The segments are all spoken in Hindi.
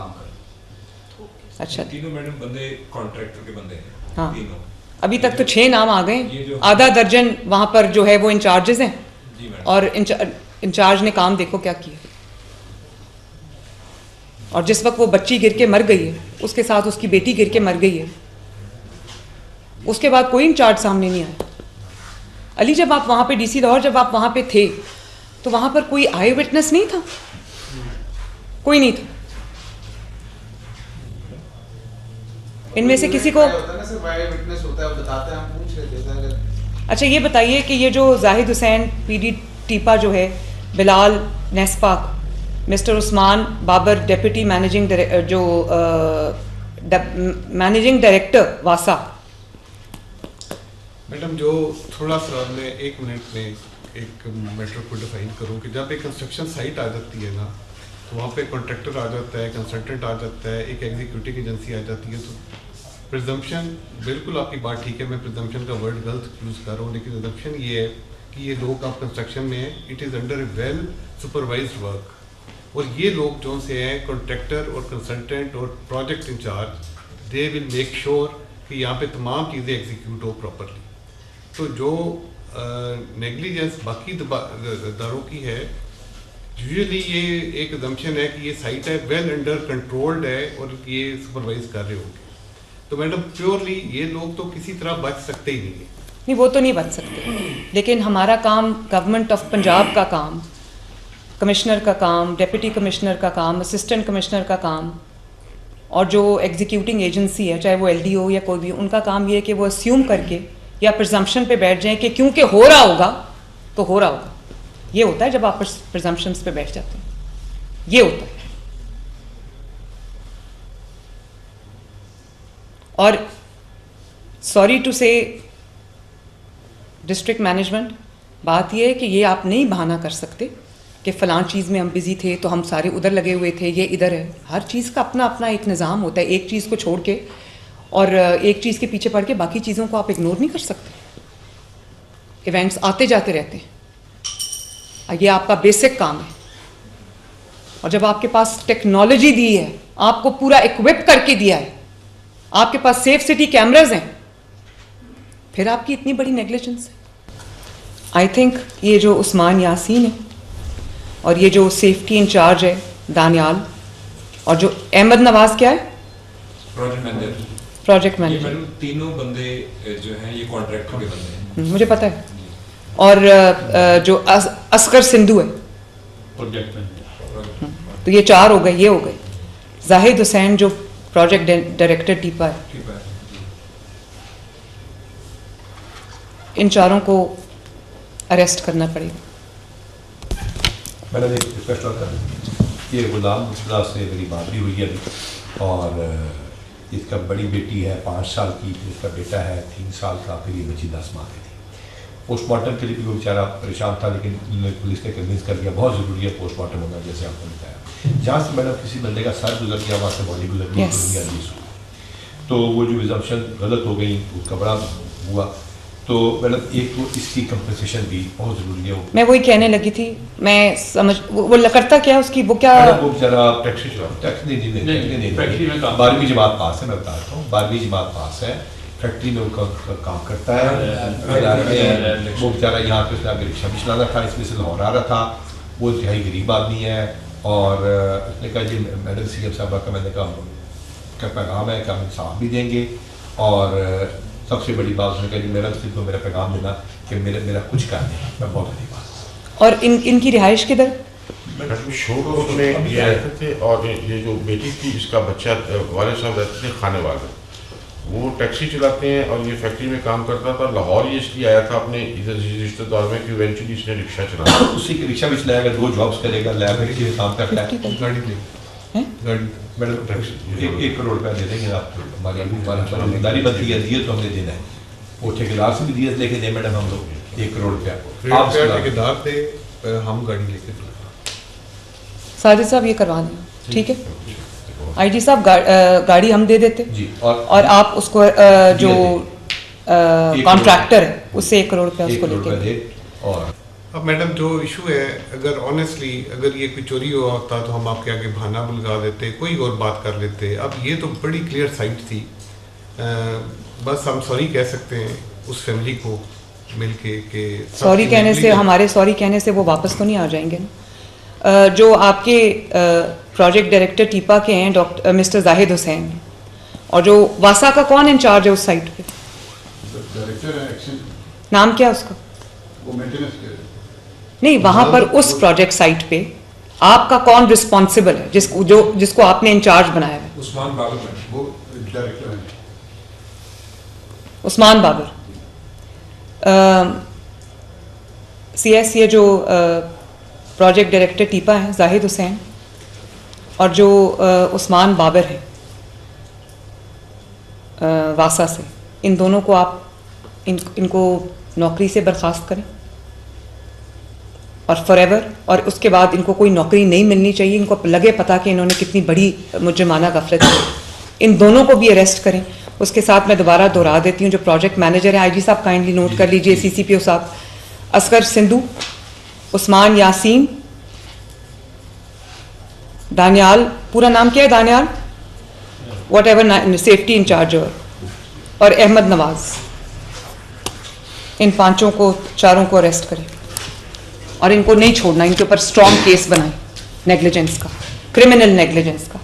काम कर। अच्छा, तीनों मैडम बंदे कॉन्ट्रैक्टर के बंदे हैं। हाँ, तीनों अभी तक तो 6 नाम आ ये गए, जो- आधा दर्जन वहाँ पर जो है वो इंचार्जेस हैं, जी मैडम। और इंचार्ज ने काम देखो क्या किया। और जिस वक्त वो बच्ची गिर के मर गई है, उसके साथ उसकी बेटी गिर के मर गई है, उसके बाद कोई इंचार्ज सामने नहीं आया। अली, जब आप वहाँ पे डीसी लाहौर, जब आप वहाँ पे थे तो वहाँ पर कोई आई विटनेस नहीं था? कोई नहीं था। इनमें से किसी को अच्छा ये बताइए कि ये जो जाहिद हुसैन पीडी टीपा जो है, Bilal Nespak, mister Usman Babar deputy managing director Wasa. Madam जो थोड़ा सा मैं 1 मिनट में एक मैटर को डिफाइन करूं कि जब एक कंस्ट्रक्शन साइट आ जाती है ना, तो वहाँ पे कॉन्ट्रैक्टर आ जाता है, कंसल्टेंट आ जाता है, एक एग्जीक्यूटिव एजेंसी आ जाती है, तो प्रिजम्पशन, बिल्कुल आपकी बात ठीक है, मैं प्रिजम्पशन का वर्ड गलत यूज़ कर रहा हूँ, लेकिन प्रिजम्पशन ये है कि ये लोग आप कंस्ट्रक्शन में हैं, it is under A well supervised work, और ये लोग जो से हैं कॉन्ट्रैक्टर और कंसल्टेंट और project incharge, they will make sure कि यहाँ पे तमाम चीज़ें एग्जीक्यूट हो प्रॉपरली। तो जो नेग्लिजेंस बाकी दारों की है, यूजुअली ये एक अजम्पशन है कि ये साइट है वेल अंडर कंट्रोल्ड है और ये सुपरवाइज कर रहे होंगे, तो मैडम प्योरली ये लोग तो किसी तरह बच सकते ही नहीं है। नहीं, वो तो नहीं बच सकते, लेकिन हमारा काम, गवर्नमेंट ऑफ पंजाब का काम, कमिश्नर का काम, डिप्टी कमिश्नर का काम, असिस्टेंट कमिश्नर का काम, और जो एग्जीक्यूटिंग एजेंसी है, चाहे वो एलडीओ या कोई भी, उनका काम ये है कि वो अस्यूम करके या प्रिजम्पशन पे बैठ जाएं कि क्योंकि हो रहा होगा तो हो रहा होगा। ये होता है जब आप प्रिजम्पशंस पे बैठ जाते हैं, ये होता है। और सॉरी टू से डिस्ट्रिक्ट मैनेजमेंट, बात ये है कि ये आप नहीं बहाना कर सकते कि फ़लाँ चीज़ में हम बिज़ी थे तो हम सारे उधर लगे हुए थे, ये इधर है। हर चीज़ का अपना अपना एक निज़ाम होता है, एक चीज़ को छोड़ के और एक चीज़ के पीछे पड़ के बाकी चीज़ों को आप इग्नोर नहीं कर सकते। इवेंट्स आते जाते रहते हैं, ये आपका बेसिक काम है। और जब आपके पास टेक्नोलॉजी दी है, आपको पूरा इक्विप करके दिया है, आपके पास सेफ सिटी कैमराज हैं, फिर आपकी इतनी बड़ी नेग्लिजेंस है। आई थिंक ये जो उस्मान यासीन है और ये जो सेफ्टी इंचार्ज है दानियाल, और जो अहमद नवाज क्या है, प्रोजेक्ट मैनेजर, मैडम तीनों बंदे जो हैं ये कॉन्ट्रैक्टर के बंदे हैं, मुझे पता है। और जो असगर सिंधु है, प्रोजेक्ट मैनेजर। तो ये 4 हो गए, ये हो गए। जाहिद हुसैन जो प्रोजेक्ट डायरेक्टर टीपा है, ठीक है। इन 4 को अरेस्ट करना पड़ेगा। मैडम एक रिक्वेस्ट और कर, ये गुलाम मुस्तफा से मेरी बात भी हुई है अभी, और इसका बड़ी बेटी है 5 साल की, इसका बेटा है 3 साल का, फिर ये बच्ची 10 माह की थी। पोस्टमार्टम के लिए भी वो बेचारा परेशान था, लेकिन पुलिस ने कन्विंस कर दिया बहुत ज़रूरी है पोस्टमार्टम होना, जैसे आपने बताया। जहाँ से मैडम किसी बंदे का सर गुजर गया, वहाँ से बॉडी गुजर गई, तो वो जो रिजम्पशन गलत हो गई, उसका बड़ा हुआ। तो मैडम एक तो इसकी कंपनसेशन भी बहुत ज़रूरी है। मैं वही कहने लगी थी, मैं समझ वो करता क्या उसकी, वो क्या, वो बेचारा टैक्सी नहीं 12वीं जमात पास है, मैं बताता हूँ 12वीं जमात पास है, फैक्ट्री में उनका काम करता है। वो बेचारा यहाँ पे उसने आगे रिक्शा भी चलाना था, इसमें से लाहौर आ रहा था। वो इंतहाई गरीब आदमी है, और उसने कहा जी मैडम CM साहबा का, मैंने कहा क्या पैगाम है कि हम इंसाफ भी देंगे, और सबसे बड़ी बात उसने कहा जी मेरा सिर्फ मेरा पैगाम देना कि मेरा कुछ कर नहीं, मैं बहुत गरीब आदमी। और इनकी रिहाइश किधर? शोर में ये रहते थे, और ये जो बेटी थी इसका बच्चा वाले साहब रहते थे खाने वाले, वो टैक्सी चलाते हैं और ये फैक्ट्री में काम करता था। लाहौर ये इसलिए आया था अपने इधर रिश्तेदार में कि इवेंचुअली इसने रिक्शा चलाया, उसी की रिक्शा भी चलाएगा, 2 जॉब्स करेगा, लैब में किसी काम करता है, गाड़ी मैडम 1 करोड़ रुपया दे देंगे आप, हमारी जिम्मेदारी बनती है, दिए तो हमने देना है। वो ठेकेदार से भी दिए लेके दे मैडम हम लोग 1 करोड़ रुपया आप ठेकेदार थे, हम गाड़ी लेके थे। साजिद साहब ये करवा दें, ठीक है? IG साहब गाड़ी हम दे देते जी, और आप उसको जो कॉन्ट्रैक्टर है उससे 1 करोड़ रुपया उसको लेके। और अब मैडम जो इशू है, अगर ऑनेस्टली अगर ये कोई चोरी हुआ होता तो हम आपके आगे बहाना बुलगा देते, कोई और बात कर लेते। अब ये तो बड़ी क्लियर साइट थी। बस हम सॉरी कह सकते हैं उस फैमिली को मिल के सॉरी कहने से, हमारे सॉरी कहने से वो वापस तो नहीं आ जाएंगे ना। जो आपके प्रोजेक्ट डायरेक्टर टीपा के हैं डॉक्टर मिस्टर जाहिद हुसैन, और जो वासा का कौन इंचार्ज है उस साइट पे? डायरेक्टर है एक्शन, नाम क्या है उसका? वो मेंटेनेंस के नहीं, वहां पर उस प्रोजेक्ट साइट पे आपका कौन रिस्पॉन्सिबल है जिसको आपने इंचार्ज बनाया है? उस्मान बाबर वो डायरेक्टर हैं। उस्मान बाबर। CS ये जो प्रोजेक्ट डायरेक्टर टीपा हैं जाहिद हुसैन, और जो उस्मान बाबर हैं वासा से, इन दोनों को आप इनको नौकरी से बर्खास्त करें और फॉरएवर, और उसके बाद इनको कोई नौकरी नहीं मिलनी चाहिए। इनको लगे पता कि इन्होंने कितनी बड़ी मुजरिमाना गफलत की। इन दोनों को भी अरेस्ट करें। उसके साथ मैं दोबारा दोहरा देती हूँ, जो प्रोजेक्ट मैनेजर है IG साहब काइंडली नोट कर लीजिए, CCPO साहब असगर सिंधु, उस्मान यासीन, दानियाल, पूरा नाम क्या है Daniyal, whatever safety incharge, और अहमद नवाज, इन पांचों को, चारों को अरेस्ट करें और इनको नहीं छोड़ना। इनके ऊपर स्ट्रॉन्ग केस बनाएं नेग्लिजेंस का, क्रिमिनल नेग्लिजेंस का।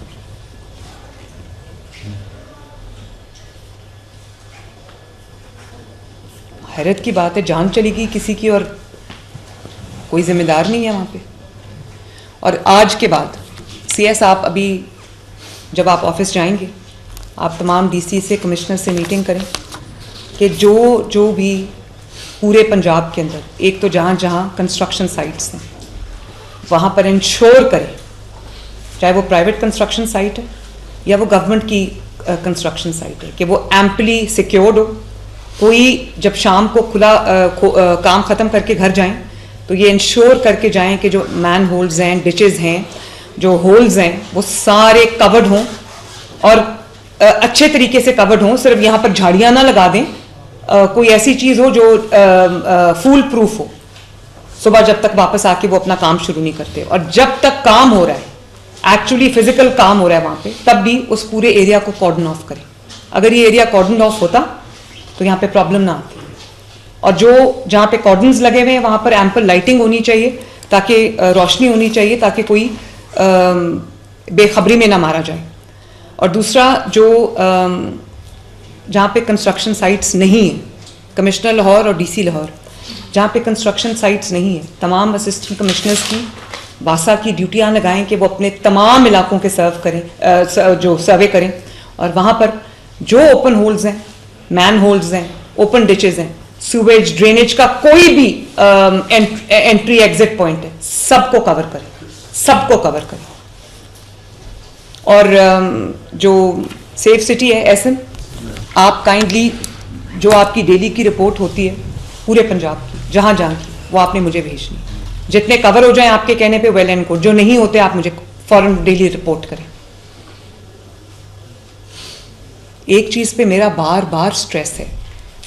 हैरत की बात है, जान चली गई किसी की और कोई जिम्मेदार नहीं है वहाँ पे। और आज के बाद CS आप अभी जब आप ऑफिस जाएंगे, आप तमाम DC से, कमिश्नर से मीटिंग करें कि जो भी पूरे पंजाब के अंदर, एक तो जहाँ जहाँ कंस्ट्रक्शन साइट्स हैं वहाँ पर इंश्योर करें, चाहे वो प्राइवेट कंस्ट्रक्शन साइट है या वो गवर्नमेंट की कंस्ट्रक्शन साइट है, कि वो एम्पली सिक्योर्ड हो। कोई जब शाम को काम ख़त्म करके घर जाएं तो ये इंश्योर करके जाएं कि जो मैन होल्स हैं, डिचेस हैं, जो होल्स हैं, वो सारे कवर्ड हों और अच्छे तरीके से कवर्ड हों। सिर्फ यहाँ पर झाड़ियाँ ना लगा दें, कोई ऐसी चीज़ हो जो फूल प्रूफ हो। सुबह जब तक वापस आके वो अपना काम शुरू नहीं करते, और जब तक काम हो रहा है, एक्चुअली फिजिकल काम हो रहा है वहाँ पे, तब भी उस पूरे एरिया को कॉर्डन ऑफ करें। अगर ये एरिया कॉर्डन ऑफ होता तो यहाँ पे प्रॉब्लम ना आती। और जो जहाँ पे कॉर्डन्स लगे हुए हैं वहाँ पर एम्पल लाइटिंग होनी चाहिए, ताकि रोशनी होनी चाहिए, ताकि कोई बेखबरी में ना मारा जाए। और दूसरा, जो जहाँ पे कंस्ट्रक्शन साइट्स नहीं है, कमिश्नर लाहौर और DC लाहौर, जहाँ पे कंस्ट्रक्शन साइट्स नहीं है, तमाम असिस्टेंट कमिश्नर्स की वासा की ड्यूटियाँ लगाएं कि वो अपने तमाम इलाकों के जो सर्वे करें, और वहाँ पर जो ओपन होल्स हैं, मैन होल्स हैं, ओपन डिचेज हैं, सीवेज, ड्रेनेज का कोई भी एंट्री एग्जिट पॉइंट है, सबको कवर करें, सबको कवर करें। और जो सेफ सिटी है SM, आप काइंडली जो आपकी डेली की रिपोर्ट होती है पूरे पंजाब की, जहाँ जहाँ की, वो आपने मुझे भेजनी। जितने कवर हो जाएं आपके कहने पे वेल एंड गुड, जो नहीं होते आप मुझे फौरन डेली रिपोर्ट करें। एक चीज़ पे मेरा बार बार स्ट्रेस है,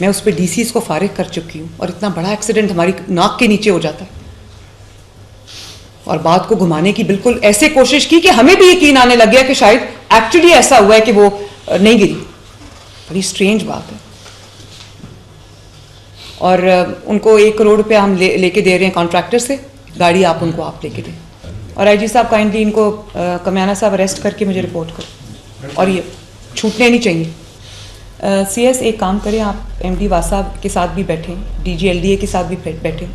मैं उस पर DCs को फारिग कर चुकी हूँ, और इतना बड़ा एक्सीडेंट हमारी नाक के नीचे हो जाता है, और बात को घुमाने की बिल्कुल ऐसे कोशिश की कि हमें भी यकीन आने लग गया कि शायद एक्चुअली ऐसा हुआ है कि वो नहीं गिरी। बड़ी स्ट्रेंज बात है। और उनको 1 करोड़ रुपया हम लेके दे रहे हैं कॉन्ट्रैक्टर से, गाड़ी आप उनको आप लेके दें। और IG साहब काइंडली इनको कमियाना साहब अरेस्ट करके मुझे रिपोर्ट करो, और ये छूटने नहीं चाहिए। CS एक काम करें, आप MD वासा के साथ भी बैठें, DG LDA के साथ भी बैठें,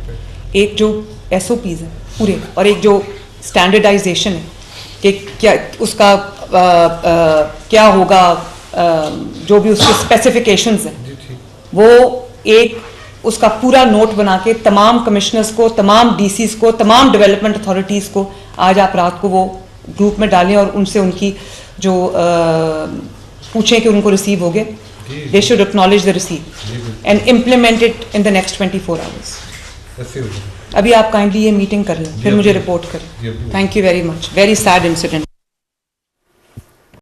एक जो SOPs हैं पूरे, और एक जो स्टैंडर्डाइजेशन है कि क्या उसका क्या होगा, जो भी उसके स्पेसिफिकेशंस हैं, वो एक उसका पूरा नोट बना के तमाम कमिश्नर्स को, तमाम DCs को, तमाम डेवलपमेंट अथॉरिटीज़ को आज आप रात को वो ग्रुप में डालें, और उनसे उनकी जो पूछें कि उनको रिसीव हो गया। They should acknowledge the receipt and implement it in the next 24 hours. अभी आप काइंडली ये मीटिंग कर लें, फिर मुझे रिपोर्ट करें। Thank you very much. Very sad incident.